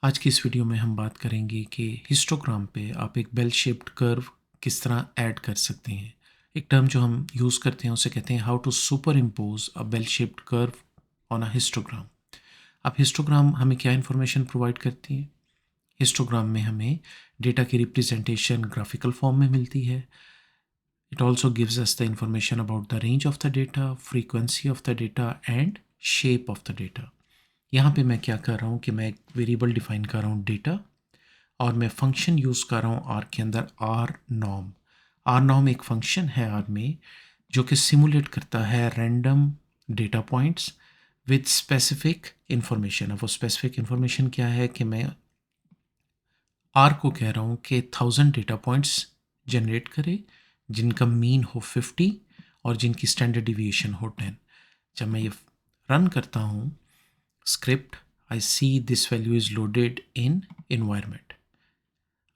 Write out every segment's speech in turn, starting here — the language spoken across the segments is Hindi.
आज की इस वीडियो में हम बात करेंगे कि हिस्टोग्राम पे आप एक बेल शेप्ड कर्व किस तरह ऐड कर सकते हैं। एक टर्म जो हम यूज़ करते हैं उसे कहते हैं how to superimpose a bell shaped curve on a histogram. अब हिस्टोग्राम हमें क्या इन्फॉर्मेशन प्रोवाइड करती है? हिस्टोग्राम में हमें डेटा की रिप्रेजेंटेशन ग्राफिकल फॉर्म में मिलती है। It also gives us the information about the range of the data, frequency of the data and shape of the data. यहाँ पे मैं क्या कर रहा हूँ कि मैं एक वेरिएबल डिफाइन कर रहा हूँ डेटा, और मैं फंक्शन यूज़ कर रहा हूँ आर के अंदर आर नॉर्म। आर नॉर्म एक फंक्शन है आर में जो कि सिमुलेट करता है random data points with specific information. अब वो स्पेसिफिक इंफॉर्मेशन क्या है कि मैं आर को कह रहा हूँ कि 1000 डेटा पॉइंट्स जनरेट करे जिनका मीन हो 50 और जिनकी स्टैंडर्ड डिविएशन हो 10। जब मैं ये रन करता हूँ script, I see this value is loaded in environment.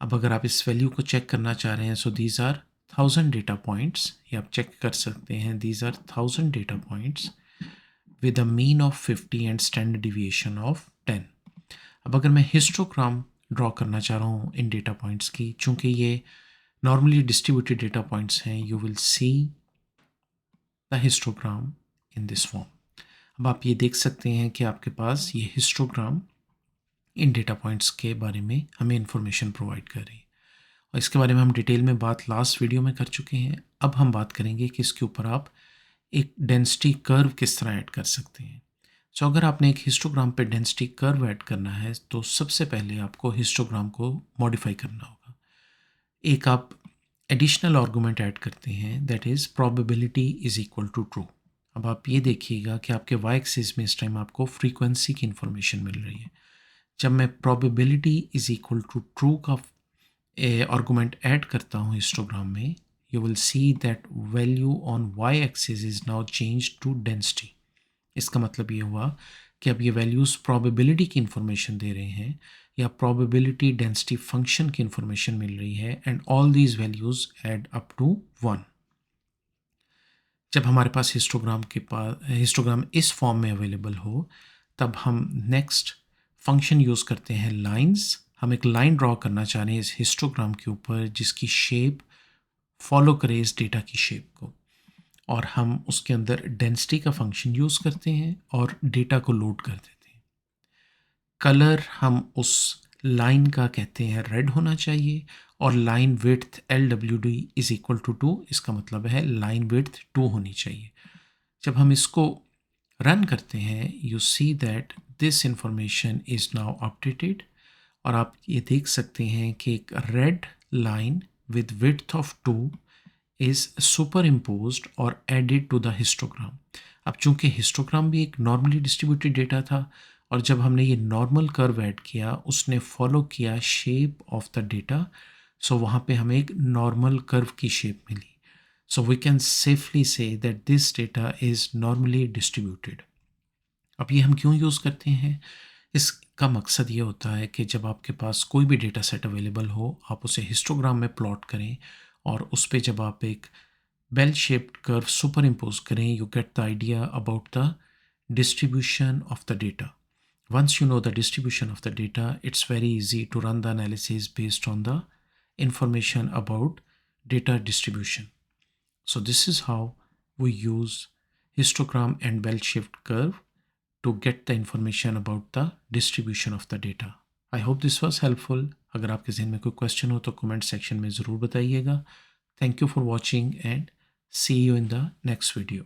अब अगर आप इस वैल्यू को चेक करना चाह रहे हैं, so these are 1000 data points, ये आप चेक कर सकते हैं। These are 1000 data points with a mean of 50 and standard deviation of 10। अब अगर मैं हिस्टोग्राम ड्रॉ करना चाह रहा हूँ इन डेटा पॉइंट्स की, चूँकि ये नॉर्मली डिस्ट्रीब्यूटेड डेटा पॉइंट्स हैं, you will see the histogram in this form. अब आप ये देख सकते हैं कि आपके पास ये हिस्टोग्राम इन डेटा पॉइंट्स के बारे में हमें इंफॉर्मेशन प्रोवाइड कर रही है, और इसके बारे में हम डिटेल में बात लास्ट वीडियो में कर चुके हैं। अब हम बात करेंगे कि इसके ऊपर आप एक डेंसिटी कर्व किस तरह ऐड कर सकते हैं। सो अगर आपने एक हिस्टोग्राम पे डेंसिटी कर्व ऐड करना है तो सबसे पहले आपको हिस्टोग्राम को मॉडिफाई करना होगा। एक आप एडिशनल आर्गूमेंट ऐड करते हैं, that is probability is equal to true. अब आप ये देखिएगा कि आपके वाई एक्सिस में इस टाइम आपको फ्रीक्वेंसी की इंफॉर्मेशन मिल रही है। जब मैं probability is equal to true का आर्गूमेंट ऐड करता हूँ हिस्टोग्राम में, you will see that value on Y axis is now change to density. इसका मतलब ये हुआ कि अब ये वैल्यूज़ प्रोबेबिलिटी की इंफॉर्मेशन दे रहे हैं या प्रोबेबिलिटी डेंसिटी फंक्शन की इंफॉर्मेशन मिल रही है, and all these values add up to 1। जब हमारे पास हिस्टोग्राम इस फॉर्म में अवेलेबल हो, तब हम नेक्स्ट फंक्शन यूज़ करते हैं लाइंस। हम एक लाइन ड्रॉ करना चाह रहे हैं इस हिस्टोग्राम के ऊपर जिसकी शेप फॉलो करे इस डेटा की शेप को, और हम उसके अंदर डेंसिटी का फंक्शन यूज़ करते हैं और डेटा को लोड कर देते हैं। कलर हम उस लाइन का कहते हैं रेड होना चाहिए, और line width LWD is equal to 2, इसका मतलब है लाइन विड्थ 2 होनी चाहिए। जब हम इसको रन करते हैं, you see that this information is now updated, और आप ये देख सकते हैं कि एक red line with width of 2 is super imposed और एडिड टू द हिस्टोग्राम। अब चूंकि हिस्टोग्राम भी एक नॉर्मली डिस्ट्रीब्यूटेड डेटा था, और जब हमने ये नॉर्मल कर्व ऐड किया उसने फॉलो किया shape of the data, so वहाँ पे हमें एक नॉर्मल कर्व की शेप मिली। So we can safely say that this data is normally distributed. अब ये हम क्यों यूज़ करते हैं? इसका मकसद ये होता है कि जब आपके पास कोई भी डेटा सेट अवेलेबल हो, आप उसे हिस्टोग्राम में प्लॉट करें, और उस पे जब आप एक bell shaped curve superimpose करें, you get the idea about the distribution of the data. Once you know the distribution of the data, it's very easy to run the analysis based on the information about data distribution. So this is how we use histogram and bell-shaped curve to get the information about the distribution of the data. I hope this was helpful. अगर आपके ज़हन में कोई क्वेश्चन हो तो कमेंट सेक्शन में ज़रूर बताइएगा। Thank you for watching and see you in the next video.